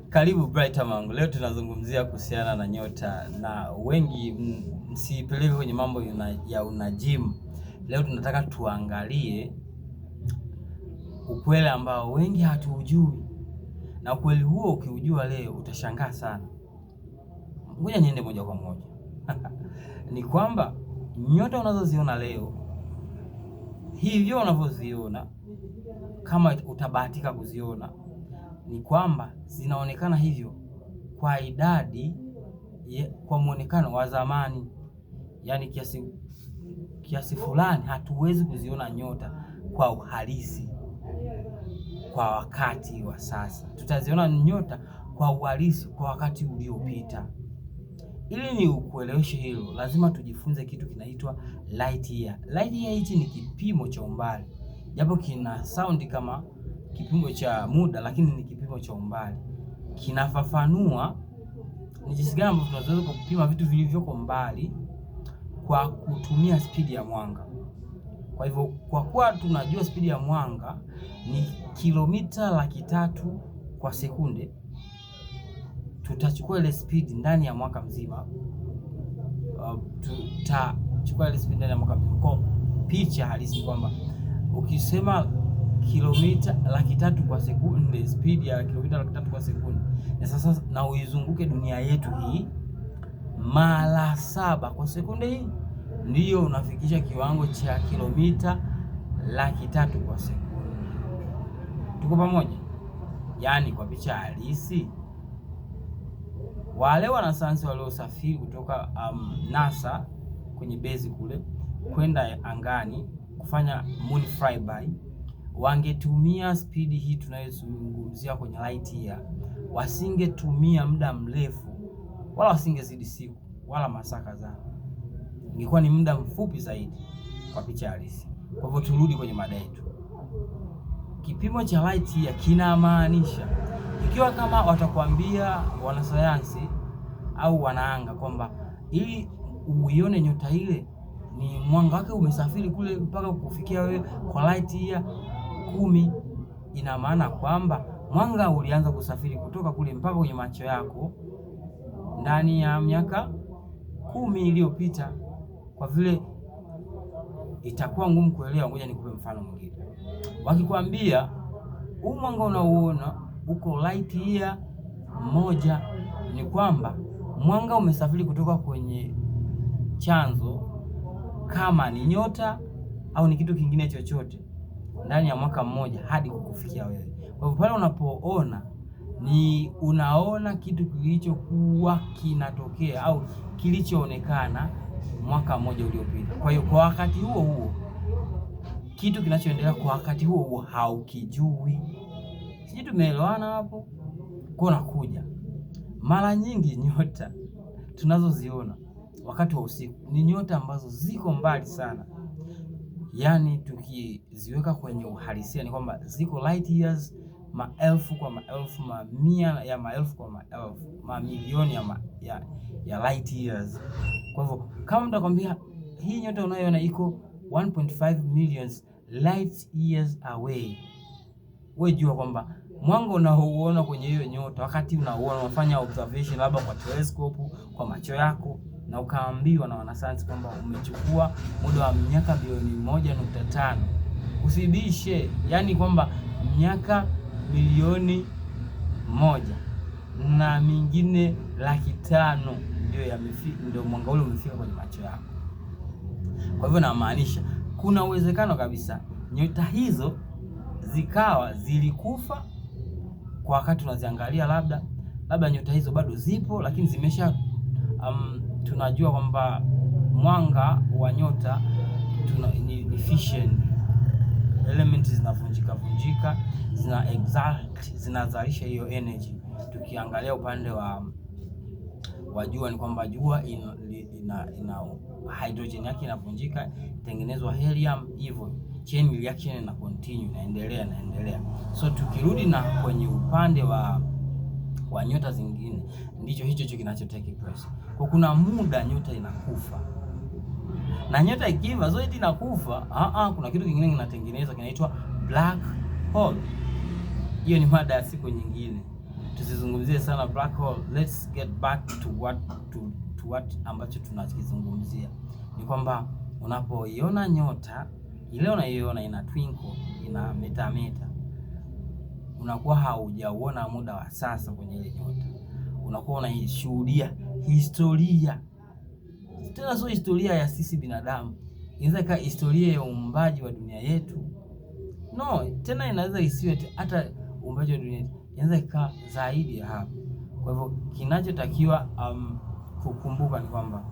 Karibu Brighter Mango. Leo tunazungumzia kuhusiana na nyota, na wengi msipeleke kwenye mambo ya unajimu. Leo tunataka tuangalie ukweli ambao wengi hatuujui, na ukweli huo ukiujua leo utashangaa sana. Ngoja niende moja kwa moja ni kwamba nyota unazoziona leo, hivyo unavyoziona, kama utabahatika kuziona, ni kwamba zinaonekana hivyo kwa idadi kwa muonekano wa zamani. Yaani kiasi fulani hatuwezi kuziona nyota kwa uhalisi kwa wakati wa sasa. Tutaziona nyota kwa uhalisi kwa wakati uliopita. Ili ni ukueleweshe hilo, lazima tujifunze kitu kinaitwa light year. Light year hichi ni kipimo cha umbali, japo kina sound kama kipimo cha muda, lakini ni kipimo cha umbali. Kinafafanua ni jinsi gani ambavyo tunaweza kupima vitu vilivyoko mbali kwa kutumia spidi ya mwanga. Kwa hivyo, kwa kuwa tunajua spidi ya mwanga ni kilomita 300,000 kwa sekunde, tutachukua ile spidi ndani ya mwaka mzima. Tutachukua ile spidi ndani ya mwaka mzima. Kwa picha halisi kwamba ukisema kilomita 300,000 kwa sekunde, spidi ya kilomita 300,000 kwa sekunde, na sasa na uizunguke dunia yetu hii mara 7 kwa sekunde, hii ndiyo unafikisha kiwango cha kilomita 300,000 kwa sekunde. Tuko pamoja? Yaani kwa picha halisi, wale wanasayansi waliosafiri kutoka NASA kwenye base kule kwenda angani kufanya moon flyby, wangetumia spidi hii tunayozungumzia kwenye light year, wasingetumia muda mrefu, wala wasingezidi siku wala masaa kadhaa. Ingekuwa ni muda mfupi zaidi kwa picha halisi. Kwa hivyo turudi kwenye mada yetu. Kipimo cha light year kinamaanisha, ikiwa kama watakwambia wanasayansi au wanaanga kwamba ili uione nyota ile ni mwanga wake umesafiri kule mpaka kufikia wewe kwa light year 10, ina maana kwamba mwanga ulianza kusafiri kutoka kule mpaka kwenye macho yako ndani ya miaka 10 iliyopita. Kwa vile itakuwa ngumu kuelewa, ngoja nikupe mfano mwingine. Wakikwambia huu mwanga unaoona uko light year 1, ni kwamba mwanga umesafiri kutoka kwenye chanzo, kama ni nyota au ni kitu kingine chochote, ndani ya mwaka mmoja hadi kukufikia wewe. Kwa hivyo pale unapoona ni unaona kitu kilichokuwa kinatokea au kilichoonekana mwaka mmoja uliopita. Kwa hiyo kwa wakati huo huo, kitu kinachoendelea kwa wakati huo huo haukijui. Sisi tumeelewana hapo? Kwa nakuja, mara nyingi nyota tunazoziona wakati wa usiku ni nyota ambazo ziko mbali sana. Yaani tukiziweka kwenye uhalisia ni kwamba ziko light years, maelfu kwa maelfu, mamia ya maelfu kwa maelfu, mamilioni ya light years. Kwa hivyo kama mtakwambia hii nyota unayoona iko 1.5 million light years away, wewe jua kwamba mwanga unaouona kwenye hiyo nyota, wakati unauona unafanya observation labda kwa telescope, kwa macho yako, na ukaambiwa na wanasayansi kwamba umechukua muda wa miaka bilioni 1.5, usibishe. Yaani kwamba miaka bilioni 1 na mingine 500,000 ndio mwanga ule umefika kwenye macho yako. Kwa hivyo namaanisha kuna uwezekano kabisa nyota hizo zikawa zilikufa kwa wakati unaziangalia, labda nyota hizo bado zipo, lakini zimesha tunajua kwamba mwanga wa nyota ni fission, elements zinavunjika, zinazalisha hiyo energy. Tukiangalia upande wa jua ni kwamba jua ina hydrogen yake inavunjika, tengenezwa helium, hivyo chain reaction ina continue, inaendelea. So tukirudi na kwenye upande wa nyota zingine, ndicho hicho kinachotake place. Kwa kuna muda nyota inakufa, na nyota ikiva zote inakufa, kuna kitu kingine kinatengenezwa kinaitwa black hole. Hiyo ni mada ya siku nyingine. tusizungumzie sana black hole. Let's get back to what ambacho tunakizungumzia. Ni kwamba unapoiona nyota ile, unaiona ina twinkle, ina metameta, unakuwa haujauona muda wa sasa kwenye ile nyota, unakuwa unaishuhudia historia. Tena sio historia ya sisi binadamu, inaweza ikawa historia ya uumbaji wa dunia yetu. No, tena inaweza isiwe hata uumbaji wa dunia yetu, inaweza ikawa zaidi ya hapo. Kwa hivyo kinachotakiwa kukumbuka ni kwamba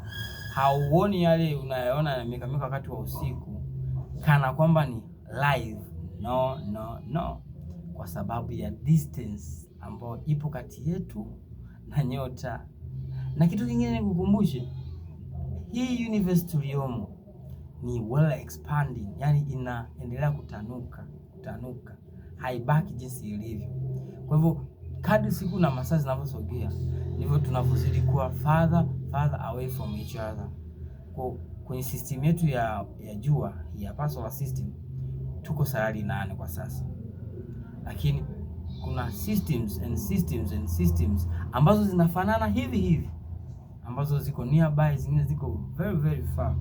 hauoni yale unayoona meka wakati wa usiku kana kwamba ni live. No, kwa sababu ya distance ambayo ipo kati yetu na nyota. Na kitu kingine nikukumbushe, hii universe tuliomo ni well expanding, yani inaendelea kutanuka, haibaki jinsi ilivyo. Kwa hivyo kadri siku na masaa zinavyosogea ndivyo tunavyozidi kuwa farther away from each other. Kwenye system yetu ya jua ya solar system tuko sayari 8 kwa sasa, lakini kuna systems ambazo zinafanana hivi ambazo ziko nearby, zingine ziko very far.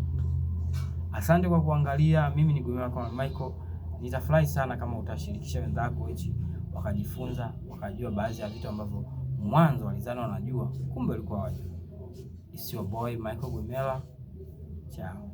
Asante kwa kuangalia. Mimi ni Gwemela kama Michael. Nitafurahi sana kama utashirikisha wenzako hichi wakajifunza, wakajua baadhi ya vitu ambavyo mwanzo walizana wanajua, kumbe walikuwa hawajui. It's your boy Michael Gwemela. Ciao.